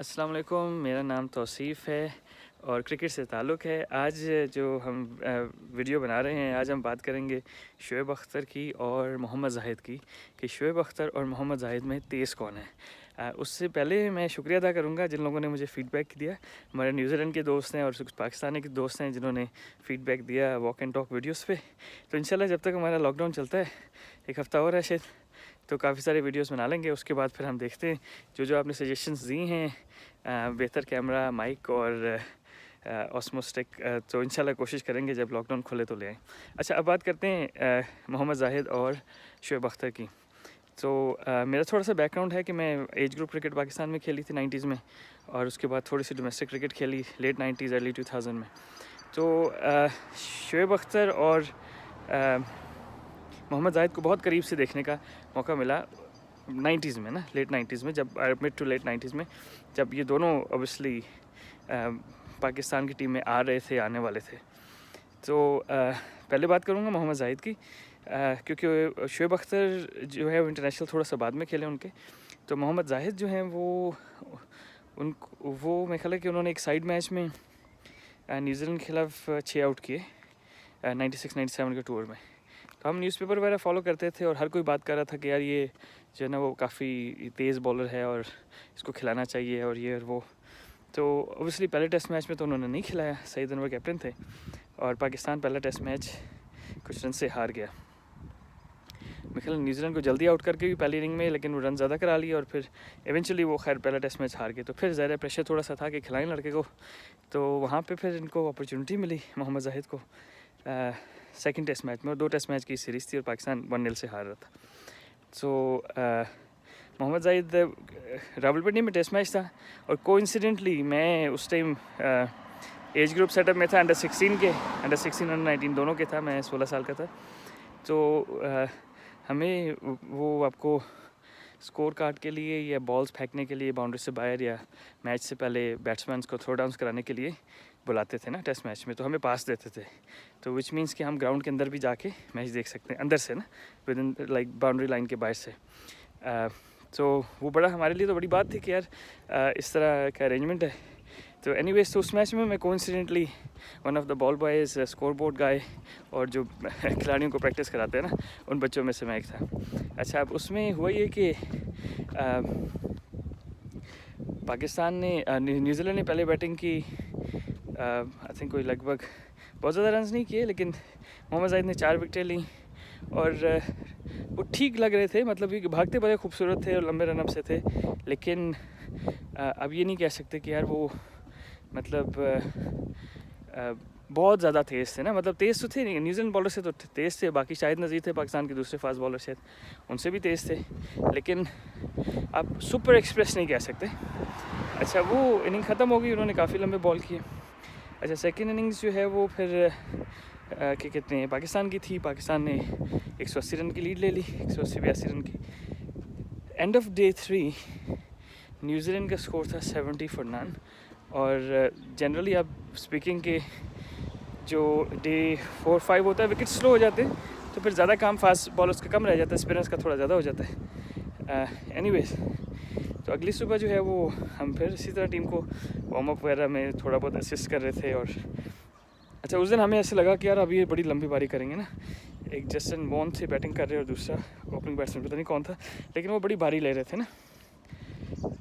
अस्सलाम वालेकुम, मेरा नाम तौसीफ़ है और क्रिकेट से ताल्लुक़ है। आज जो हम वीडियो बना रहे हैं, आज हम बात करेंगे शोएब अख्तर की और मोहम्मद ज़ाहिद की कि शोएब अख्तर और मोहम्मद ज़ाहिद में तेज़ कौन है। उससे पहले मैं शुक्रिया अदा करूँगा जिन लोगों ने मुझे फ़ीडबैक दिया। हमारे न्यूज़ीलैंड के दोस्त हैं और कुछ पाकिस्तानी के दोस्त हैं जिन्होंने फ़ीडबैक दिया वॉक एंड टॉक वीडियोज़ पे। तो इंशाल्लाह जब तक हमारा लॉकडाउन चलता है, एक हफ़्ता और है शायद, तो काफ़ी सारे वीडियोस बना लेंगे। उसके बाद फिर हम देखते हैं जो आपने सजेशंस दी हैं, बेहतर कैमरा, माइक और ऑस्मोस्टिक, तो इंशाल्लाह कोशिश करेंगे जब लॉकडाउन खुले तो ले आएँ। अच्छा, अब बात करते हैं मोहम्मद ज़ाहिद और शोएब अख्तर की। तो मेरा थोड़ा सा बैकग्राउंड है कि मैं एज ग्रुप क्रिकेट पाकिस्तान में खेली थी 90s में, और उसके बाद थोड़ी सी डोमेस्टिक क्रिकेट खेली लेट 90s अर्ली 2000 में। तो शोएब अख्तर और मोहम्मद ज़ाहिद को बहुत करीब से देखने का मौका मिला 90s में ना, लेट 90s में, जब मिड टू लेट 90s में, जब ये दोनों ऑब्वियसली पाकिस्तान की टीम में आ रहे थे, आने वाले थे। तो पहले बात करूँगा मोहम्मद ज़ाहिद की, क्योंकि शोएब अख्तर जो है वो इंटरनेशनल थोड़ा सा बाद में खेले उनके। तो मोहम्मद ज़ाहिद जो हैं वो मेरे ख्याल है कि उन्होंने एक साइड मैच में न्यूजीलैंड के खिलाफ 6 आउट किए 96-97 के टूर में। तो हम न्यूज़पेपर वगैरह फॉलो करते थे और हर कोई बात कर रहा था कि यार ये जो है ना वो काफ़ी तेज़ बॉलर है और इसको खिलाना चाहिए और ये और वो। तो ऑब्वियसली पहले टेस्ट मैच में तो उन्होंने नहीं खिलाया, सईद अनवर कैप्टन थे और पाकिस्तान पहला टेस्ट मैच कुछ रन से हार गया। मेरे ख्याल न्यूजीलैंड को जल्दी आउट करके भी पहली इनिंग में, लेकिन वो रन ज़्यादा करा लिए और फिर एवेंचुअली वो खैर पहला टेस्ट मैच हार गए। तो फिर ज़्यादा प्रेशर थोड़ा सा था कि खिलाएं लड़के को, तो वहाँ पे फिर इनको अपॉर्चुनिटी मिली मोहम्मद ज़ाहिद को सेकंड टेस्ट मैच में, और 2 टेस्ट मैच की सीरीज़ थी और पाकिस्तान 1-0 से हार रहा था। सो मोहम्मद ज़ाहिद रावलपिंडी में टेस्ट मैच था और कोइंसिडेंटली मैं उस टाइम एज ग्रुप सेटअप में था, अंडर 16 अंडर 19 दोनों के था, मैं 16 साल का था। तो हमें वो आपको स्कोर कार्ड के लिए या बॉल्स फेंकने के लिए बाउंड्री से बाहर या मैच से पहले बैट्समैन को थ्रो डाउन्स कराने के लिए बुलाते थे ना टेस्ट मैच में, तो हमें पास देते थे। तो विच मीन्स कि हम ग्राउंड के अंदर भी जाके मैच देख सकते हैं, अंदर से ना, with in like boundary line के बाहर से। तो वो बड़ा हमारे लिए तो बड़ी बात थी कि यार इस तरह का अरेंजमेंट है। तो एनीवेज, तो उस मैच में मैं coincidentally one of the ball boys, scoreboard guy, और जो खिलाड़ियों को प्रैक्टिस कराते हैं ना, उन बच्चों में से मैं एक था। अच्छा, अब उसमें हुआ ये कि पाकिस्तान ने न्यूजीलैंड ने पहले बैटिंग की, आई थिंक कोई लगभग बहुत ज़्यादा रन्स नहीं किए, लेकिन मोहम्मद ज़ाहिद ने 4 विकेटें ली और वो ठीक लग रहे थे, मतलब कि भागते बड़े खूबसूरत थे और लंबे रनअप से थे। लेकिन अब ये नहीं कह सकते कि यार वो मतलब बहुत ज़्यादा तेज़ थे ना, मतलब तेज़ तो थे नहीं, न्यूजीलैंड बॉलर से तो तेज़ थे, बाकी शाहिद नज़ीर थे पाकिस्तान के दूसरे फास्ट बॉलर शायद, उनसे भी तेज़ थे, लेकिन आप सुपर एक्सप्रेस नहीं कह सकते। अच्छा, वो इनिंग ख़त्म हो गई, उन्होंने काफ़ी लंबे बॉल किए। अच्छा, सेकेंड इनिंग्स जो है वो फिर क्या कहते हैं पाकिस्तान की थी। पाकिस्तान ने 180 रन की लीड ले ली, 180-82 रन की। एंड ऑफ डे 3 न्यूजीलैंड का स्कोर था 70 फॉर नन। और जनरली आप स्पीकिंग के जो डे 4-5 होता है, विकेट स्लो हो जाते हैं, तो फिर ज़्यादा काम फास्ट बॉलर्स का कम रह जाता है, स्पिनर्स का थोड़ा ज़्यादा हो जाता है। एनीवेज, तो अगली सुबह जो है वो हम फिर इसी तरह टीम को वार्म अप वगैरह में थोड़ा बहुत असिस्ट कर रहे थे। और अच्छा, उस दिन हमें ऐसे लगा कि यार अभी ये बड़ी लंबी पारी करेंगे ना। एक जस्टिन बॉन्ड थे बैटिंग कर रहे और दूसरा ओपनिंग बैट्समैन पता नहीं कौन था, लेकिन वो बड़ी भारी ले रहे थे ना।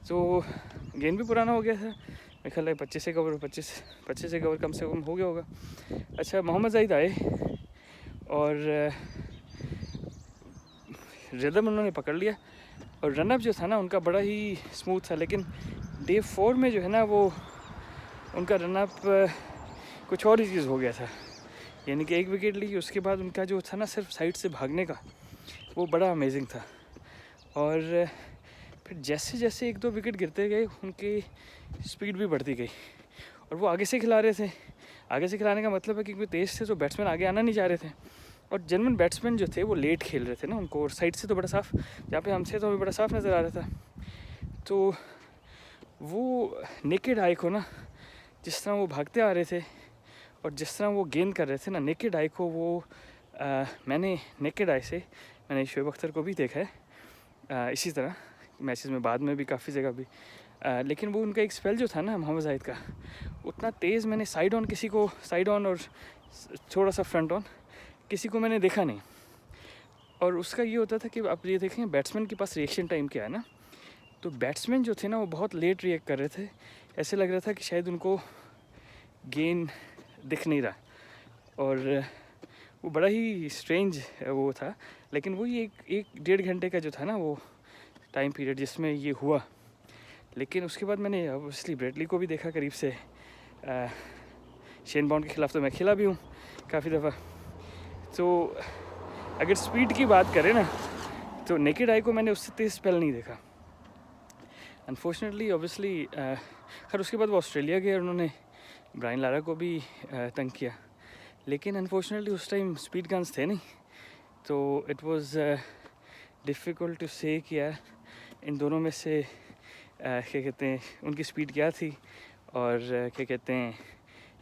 तो गेंद भी पुराना हो गया था, मेरे ख्याल है 25 एक ओवर कम से कम हो गया होगा। अच्छा, मोहम्मद ज़ाहिद आए और रिदम उन्होंने पकड़ लिया और रनअप जो था ना उनका बड़ा ही स्मूथ था। लेकिन डे 4 में जो है ना वो उनका रनअप कुछ और ही चीज़ हो गया था, यानी कि 1 विकेट ली, उसके बाद उनका जो था ना सिर्फ साइड से भागने का, वो बड़ा अमेजिंग था। और फिर जैसे जैसे 1-2 विकेट गिरते गए उनकी स्पीड भी बढ़ती गई और वो आगे से खिला रहे थे। आगे से खिलाने का मतलब है कि क्योंकि तेज़ थे तो बैट्समैन आगे आना नहीं चाह रहे थे, और जनरल बैट्समैन जो थे वो लेट खेल रहे थे ना उनको, और साइड से तो बड़ा साफ, जहाँ पे हम थे तो हमें बड़ा साफ नज़र आ रहा था। तो वो नेकेड आई को ना, जिस तरह वो भागते आ रहे थे और जिस तरह वो गेंद कर रहे थे ना, नेकेड आई को वो मैंने नेकेड आई से मैंने शोएब अख्तर को भी देखा है इसी तरह मैचेस में, बाद में भी काफ़ी जगह भी। लेकिन वो उनका एक स्पेल जो था ना मोहम्मद जाहिद का, उतना तेज़ मैंने साइड ऑन किसी को, साइड ऑन और थोड़ा सा फ्रंट ऑन किसी को मैंने देखा नहीं। और उसका ये होता था कि आप ये देखें बैट्समैन के पास रिएक्शन टाइम क्या है ना, तो बैट्समैन जो थे ना वो बहुत लेट रिएक्ट कर रहे थे। ऐसे लग रहा था कि शायद उनको गेंद दिख नहीं रहा, और वो बड़ा ही स्ट्रेंज वो था। लेकिन वही एक डेढ़ घंटे का जो था ना वो टाइम पीरियड जिसमें ये हुआ। लेकिन उसके बाद मैंने ऑब्वियसली ब्रेडली को भी देखा करीब से। शेन बॉर्न के ख़िलाफ़ तो मैं खेला भी हूँ काफ़ी दफ़ा। तो अगर स्पीड की बात करें ना, तो नेकेड आई को मैंने उससे तेज़ स्पेल नहीं देखा अनफॉर्चुनेटली। ऑब्वियसली खैर उसके बाद वो ऑस्ट्रेलिया गए और उन्होंने ब्रायन लारा को भी तंग किया। लेकिन अनफॉर्चुनेटली उस टाइम स्पीड गन्स थे नहीं, तो इट वाज डिफ़िकल्ट टू से कि यार इन दोनों में से क्या कहते हैं उनकी स्पीड क्या थी, और क्या कहते हैं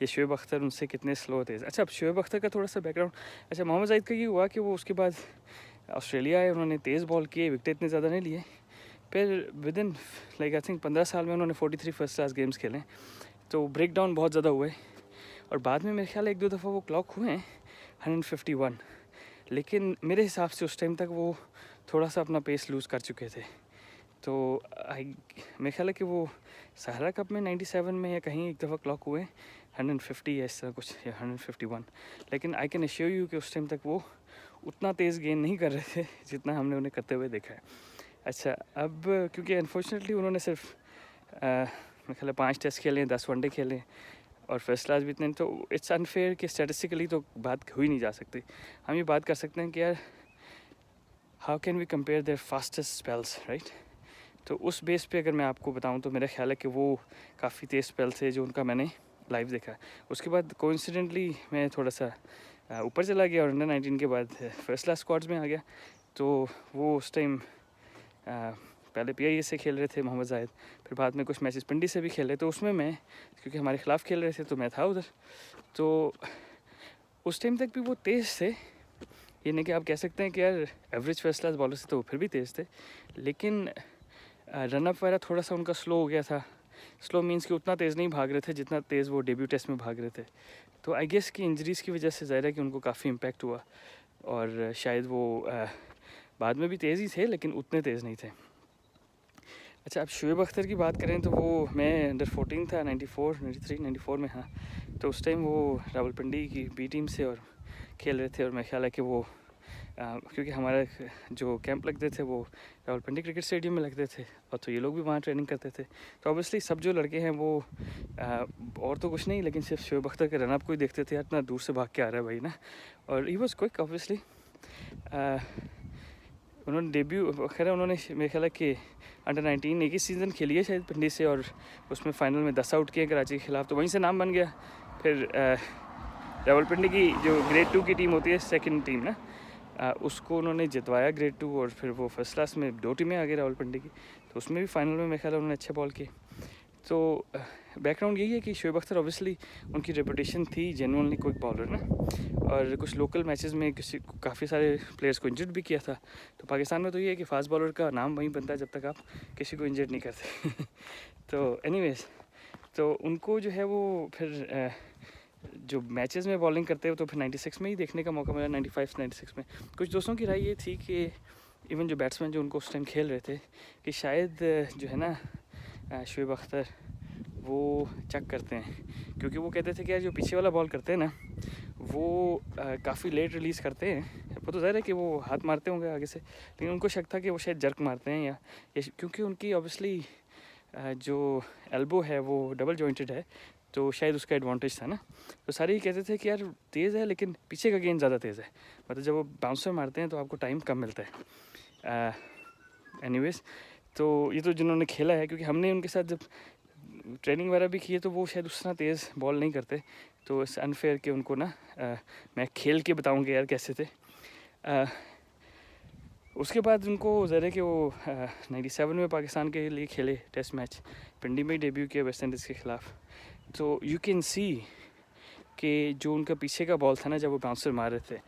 ये शोएब अख्तर उनसे कितने स्लो थे। अच्छा, अब शोएब अख्तर का थोड़ा सा बैकग्राउंड। अच्छा, मोहम्मद जाहिद का ये हुआ कि वो उसके बाद ऑस्ट्रेलिया आए, उन्होंने तेज़ बॉल किए, विकेट इतने ज़्यादा नहीं लिए। फिर with in like I think 15 साल में उन्होंने 43 फर्स्ट क्लास गेम्स खेले, तो ब्रेक डाउन बहुत ज़्यादा हुए। और बाद में मेरे ख्याल 1-2 दफ़ा वो क्लॉक हुए हैं 151। लेकिन मेरे हिसाब से उस टाइम तक वो थोड़ा सा अपना पेस लूज़ कर चुके थे। तो मेरे ख्याल है कि वो सहारा कप में 97 में या कहीं एक दफ़ा क्लॉक हुए 150 या इस तरह कुछ, या 151। लेकिन आई कैन एश्योर यू कि उस टाइम तक वो उतना तेज़ गेंद नहीं कर रहे थे जितना हमने उन्हें करते हुए देखा है। अच्छा, अब क्योंकि अनफॉर्चुनेटली उन्होंने सिर्फ मेरे ख्याल 5 टेस्ट खेले, 10 वनडे खेले और फर्स्ट क्लास भी इतने, तो इट्स अनफेयर कि स्टैटिस्टिकली तो बात हुई नहीं जा सकती। हम ये बात कर सकते हैं कि यार how can we compare their fastest spells, right. तो उस बेस पे अगर मैं आपको बताऊं तो मेरा ख्याल है कि वो काफ़ी तेज़ स्पेल थे जो उनका मैंने लाइव देखा। उसके बाद कोइंसिडेंटली मैं थोड़ा सा ऊपर चला गया और अंडर-19 के बाद फर्स्ट क्लास स्क्वाड्स में आ गया। तो वो उस टाइम पहले PIA से खेल रहे थे मोहम्मद जाहिद, फिर बाद में कुछ मैचेस पिंडी से भी खेले, तो उसमें मैं क्योंकि हमारे ख़िलाफ़ खेल रहे थे तो मैं था उधर। तो उस टाइम तक भी वो तेज़ थे, ये नहीं कि आप कह सकते हैं कि यार एवरेज फर्स्ट क्लास बॉलर से तो फिर भी तेज़ थे। लेकिन रनअप वगैरह थोड़ा सा उनका स्लो हो गया था। स्लो मीन्स कि उतना तेज़ नहीं भाग रहे थे जितना तेज़ वो डेब्यू टेस्ट में भाग रहे थे। तो आई गेस कि इंजरीज़ की वजह से ज़ाहिर है कि उनको काफ़ी इम्पैक्ट हुआ, और शायद वो बाद में भी तेज़ ही थे लेकिन उतने तेज़ नहीं थे। अच्छा, अब शोएब अख्तर की बात करें तो वो मैं अंडर 14 था 94 में, हाँ। तो उस टाइम वो रावलपिंडी की B टीम से और खेल रहे थे, और मेरा ख्याल है कि वो क्योंकि हमारा जो कैंप लगते थे वो रावलपिंडी क्रिकेट स्टेडियम में लगते थे, और तो ये लोग भी वहाँ ट्रेनिंग करते थे। तो ऑब्वियसली सब जो लड़के हैं वो और तो कुछ नहीं, लेकिन सिर्फ शोएब अख्तर के रनअप को ही देखते थे, इतना दूर से भाग के आ रहा है भाई ना। और ही वॉज क्विक ऑब्वियसली। उन्होंने डेब्यू खैर उन्होंने मेरे ख्याल है कि अंडर 19 एक ही सीज़न खेली है शायद पिंडी से, और उसमें फ़ाइनल में 10 आउट किए कराची के ख़िलाफ़, तो वहीं से नाम बन गया। फिर रावलपिंडी की जो ग्रेड 2 की टीम होती है, सेकंड टीम ना, उसको उन्होंने जितवाया ग्रेड 2, और फिर वो फर्स्ट क्लास में 2 टीमें आ गई रावलपिंडी की, तो उसमें भी फाइनल में मेरे ख्याल है उन्होंने अच्छे बॉल किए। तो बैकग्राउंड यही है कि शोएब अख्तर ऑब्वियसली उनकी रेपुटेशन थी जेन्युइनली क्विक बॉलर ना, और कुछ लोकल मैचेस में काफ़ी सारे प्लेयर्स को इंजर्ड भी किया था। तो पाकिस्तान में तो ये है कि फास्ट बॉलर का नाम वहीं बनता है जब तक आप किसी को इंजर्ड नहीं करते। तो एनीवेज, तो उनको जो है वो फिर जो मैचेस में बॉलिंग करते हो तो फिर 96 में ही देखने का मौका मिला, 95-96 में। कुछ दोस्तों की राय ये थी कि इवन जो बैट्समैन जो उनको उस टाइम खेल रहे थे कि शायद जो है ना शोएब अख्तर वो चेक करते हैं, क्योंकि वो कहते थे कि यार जो पीछे वाला बॉल करते हैं ना वो काफ़ी लेट रिलीज़ करते हैं। वो तो ज़ाहिर है कि वो हाथ मारते होंगे आगे से, लेकिन उनको शक था कि वो शायद जर्क मारते हैं, या क्योंकि उनकी ऑब्वियसली जो एल्बो है वो डबल जॉइंटेड है, तो शायद उसका एडवांटेज था ना। तो सारे ही कहते थे कि यार तेज़ है लेकिन पीछे का गेंद ज़्यादा तेज़ है, मतलब जब वो बाउंसर मारते हैं तो आपको टाइम कम मिलता है। एनीवेज, तो ये तो जिन्होंने खेला है, क्योंकि हमने उनके साथ जब ट्रेनिंग वगैरह भी की है तो वो शायद उस तरह तेज़ बॉल नहीं करते, तो इट्स अनफेयर कि उनको ना मैं खेल के बताऊँगा यार कैसे थे। उसके बाद उनको ज़रा है कि वो 97 में पाकिस्तान के लिए खेले टेस्ट मैच, पिंडी में डेब्यू किया वेस्ट इंडीज़ के ख़िलाफ़। तो यू कैन सी कि जो उनका पीछे का बॉल था ना जब वो बाउंसर मार रहे थे,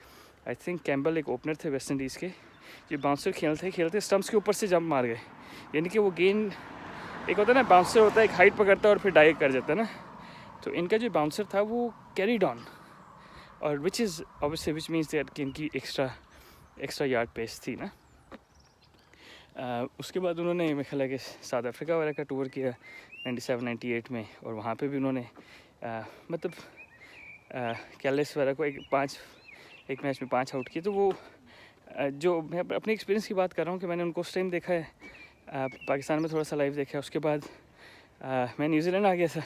आई थिंक कैम्बल एक ओपनर थे वेस्ट इंडीज़ के, जो बाउंसर खेलते स्टम्प्स के ऊपर से जंप मार गए, यानी कि वो गेंद एक होता है ना, बाउंसर होता है, एक हाइट पकड़ता है और फिर डाइव कर जाता है ना, तो इनका जो बाउंसर था वो कैरीड ऑन, और which is obviously which means that कि इनकी एक्स्ट्रा यार्ड पेस थी ना। उसके बाद उन्होंने मेरे ख्याल है कि साउथ अफ्रीका वगैरह का टूर किया 97-98 में, और वहाँ पे भी उन्होंने मतलब कैलिस वगैरह को एक मैच में 5 आउट किए। तो वो जो मैं अपने एक्सपीरियंस की बात कर रहा हूँ कि मैंने उनको उस टाइम देखा है, पाकिस्तान में थोड़ा सा लाइव देखा है। उसके बाद मैं न्यूजीलैंड आ गया था,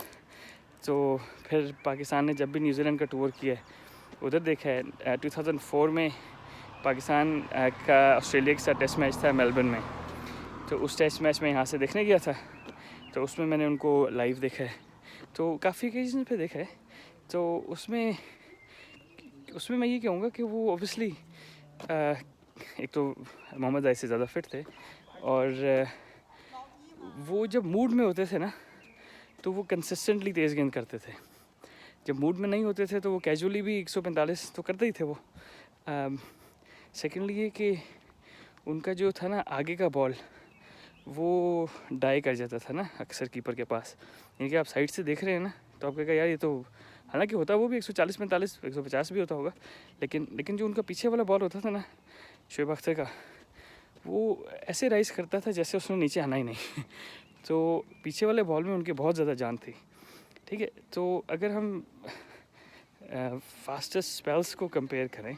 तो फिर पाकिस्तान ने जब भी न्यूजीलैंड का टूर किया है उधर देखा है। 2004 में पाकिस्तान का ऑस्ट्रेलिया के साथ टेस्ट मैच था मेलबर्न में, तो उस टेस्ट मैच में यहाँ से देखने गया था, तो उसमें मैंने उनको लाइव देखा है। तो काफ़ी ओकेजन पे देखा है, तो उसमें मैं ये कहूँगा कि वो ऑब्वियसली एक तो मोहम्मद जाहिद से ज़्यादा फिट थे, और वो जब मूड में होते थे ना तो वो कंसिस्टेंटली तेज़ गेंद करते थे। जब मूड में नहीं होते थे तो वो कैजुअली भी 145 तो करते ही थे वो। सेकेंडली ये कि उनका जो था ना आगे का बॉल वो डाई कर जाता था ना अक्सर कीपर के पास, यानी कि आप साइड से देख रहे हैं ना तो आप कहेगा यार ये तो, हालांकि होता वो भी 140-45 150 भी होता होगा, लेकिन जो उनका पीछे वाला बॉल होता था ना शोएब अख्तर का, वो ऐसे राइज करता था जैसे उसने नीचे आना ही नहीं तो पीछे वाले बॉल में उनकी बहुत ज़्यादा जान थी। ठीक है, तो अगर हम फास्टेस्ट स्पेल्स को कंपेयर करें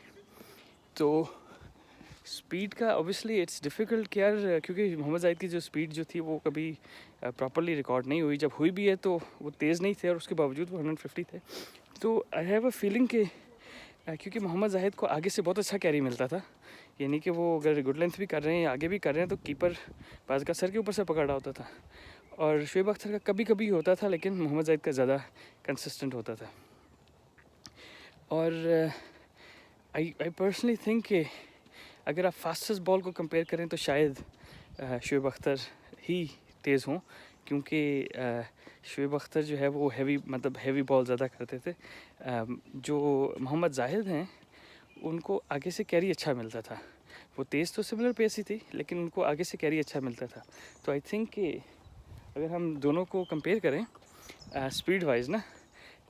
तो स्पीड का ऑब्वियसली इट्स डिफ़िकल्ट कि यार, क्योंकि मोहम्मद जाहिद की जो स्पीड जो थी वो कभी प्रॉपरली रिकॉर्ड नहीं हुई। जब हुई भी है तो वो तेज़ नहीं थे, और उसके बावजूद वो 150 थे। तो आई हैव अ फीलिंग कि क्योंकि मोहम्मद जाहिद को आगे से बहुत अच्छा कैरी मिलता था, यानी कि वो अगर गुड लेंथ भी कर रहे हैं आगे भी कर रहे हैं तो कीपर बाज का सर के ऊपर से पकड़ रहा होता था, और शोएब अख्तर का कभी कभी होता था, लेकिन मोहम्मद जाहिद का ज़्यादा कंसिस्टेंट होता था। और आई पर्सनली थिंक कि अगर आप फास्टेस्ट बॉल को कंपेयर करें तो शायद शोएब अख्तर ही तेज़ हों, क्योंकि शोएब अख्तर जो है वो हैवी बॉल ज़्यादा करते थे। जो मोहम्मद जाहिद हैं उनको आगे से कैरी अच्छा मिलता था। वो तेज़ तो सिमिलर पेस ही थी, लेकिन उनको आगे से कैरी अच्छा मिलता था। तो आई थिंक कि अगर हम दोनों को कंपेयर करें स्पीड वाइज ना,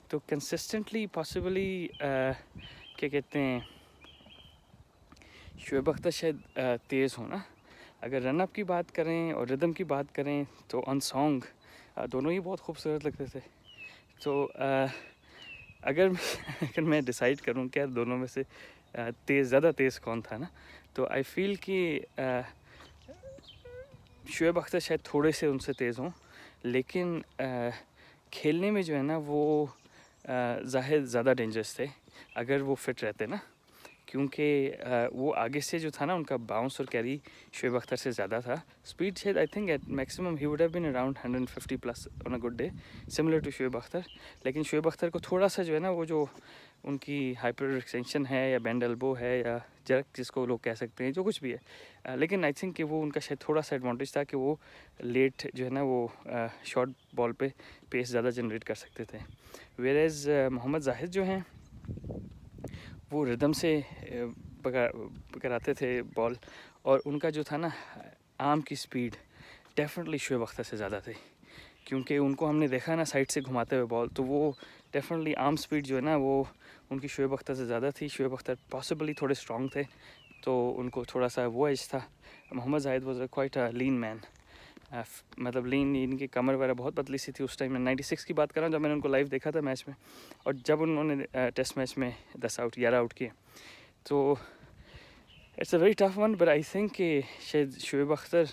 तो कंसिस्टेंटली पॉसिबली क्या कहते हैं, शोएब अख्तर शायद तेज़ हो ना। अगर रन अप की बात करें और रिदम की बात करें तो ऑन सॉन्ग दोनों ही बहुत खूबसूरत लगते थे। तो अगर मैं डिसाइड करूं कि यार दोनों में से ज़्यादा तेज़ कौन था ना, तो आई फील कि शोएब अख्तर शायद थोड़े से उनसे तेज़ हों, लेकिन खेलने में जो है ना वो जाहिद ज़्यादा डेंजरस थे अगर वो फिट रहते ना, क्योंकि वो आगे से जो था ना उनका बाउंस और कैरी शोएब अख्तर से ज़्यादा था। स्पीड शायद I think at maximum he would have been around 150 plus on a good day, similar to Shoaib Akhtar. लेकिन शोएब अख्तर को थोड़ा सा जो है ना वो जो उनकी हाइपर एक्सटेंशन है या बैंड एल्बो है या जर्क जिसको लोग कह सकते हैं, जो कुछ भी है, लेकिन आई थिंक कि वो उनका शायद थोड़ा सा एडवांटेज था कि वो लेट जो है ना वो शॉर्ट बॉल पे पेस ज़्यादा जनरेट कर सकते थे। वेयरएज मोहम्मद जाहिद जो हैं वो रिदम से पकड़ाते थे बॉल, और उनका जो था ना आर्म की स्पीड डेफिनेटली शोएब अख्तर से ज़्यादा थी, क्योंकि उनको हमने देखा ना साइड से घुमाते हुए बॉल, तो वो डेफिनेटली आर्म स्पीड जो है ना वो उनकी शोएब अख्तर से ज़्यादा थी। शोएब अख्तर पॉसिबली थोड़े स्ट्रॉन्ग थे तो उनको थोड़ा सा वो एज था। Mohammad Zahid was quite a lean man, मतलब लीन, इनकी कमर वगैरह बहुत पतली सी थी उस टाइम में। 96 की बात कर रहा हूँ जब मैंने उनको लाइव देखा था मैच में, और जब उन्होंने टेस्ट मैच में 10 आउट 11 आउट किए। तो it's a very tough one, but I think कि शायद शोएब अख्तर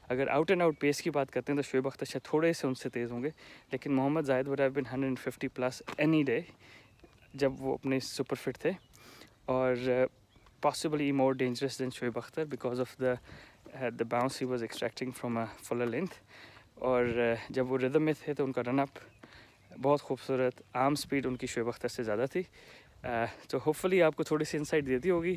अगर आउट एंड आउट पेस की बात करते हैं तो शोएब अख्तर शायद थोड़े से उनसे तेज़ होंगे, लेकिन Mohammad Zahid would have been 150 plus any day जब वो अपने सुपर फिट थे, और possibly more dangerous than Shoaib Akhtar because of the bounce he was extracting from a fuller length। और जब वो रिदम में थे तो उनका रन अप बहुत खूबसूरत, आर्म स्पीड उनकी शोएब अख्तर से ज़्यादा थी। तो होपफुली आपको थोड़ी सी इंसाइट देती होगी।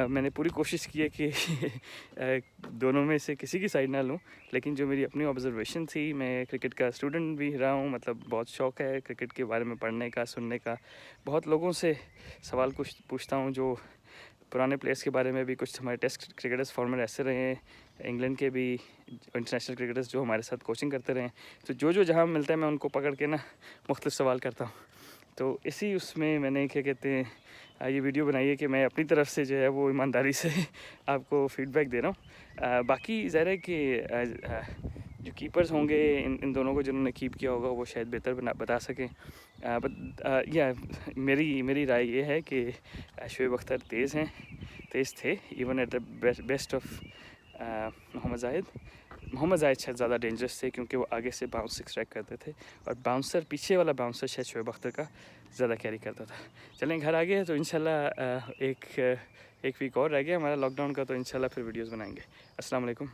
मैंने पूरी कोशिश की है कि दोनों में से किसी की साइड ना लूँ, लेकिन जो मेरी अपनी ऑब्जर्वेशन थी, मैं क्रिकेट का स्टूडेंट भी रहा हूँ, मतलब बहुत शौक़ है क्रिकेट के बारे में पढ़ने का, सुनने का। बहुत लोगों से सवाल कुछ पूछता हूँ, जो पुराने प्लेयर्स के बारे में भी, कुछ हमारे टेस्ट क्रिकेटर्स फॉर्मर ऐसे रहे हैं इंग्लैंड के भी इंटरनेशनल क्रिकेटर्स जो हमारे साथ कोचिंग करते रहे हैं, तो जो जहाँ मिलता है मैं उनको पकड़ के ना मुख्तलिफ सवाल करता हूँ। तो इसी उसमें मैंने क्या कहते हैं ये वीडियो बनाई है कि मैं अपनी तरफ से जो है वो ईमानदारी से आपको फीडबैक दे रहा हूँ। बाकी ज़ाहिर है कि जो कीपर्स होंगे इन दोनों को जिन्होंने कीप किया होगा वो शायद बेहतर बता सकें। बट या मेरी राय ये है कि शोएब अख्तर तेज़ थे even at the best of Mohammad Zahid शायद ज़्यादा डेंजरस थे क्योंकि वो आगे से बाउंस एक्सट्रैक्ट करते थे और पीछे वाला बाउंसर शायद शोएब अख्तर का ज़्यादा कैरी करता था। चलें घर आ गए तो इंशाल्लाह एक वीक और रह गया हमारा लॉकडाउन का, तो इंशाल्लाह फिर वीडियोस बनाएंगे। अस्सलाम वालेकुम।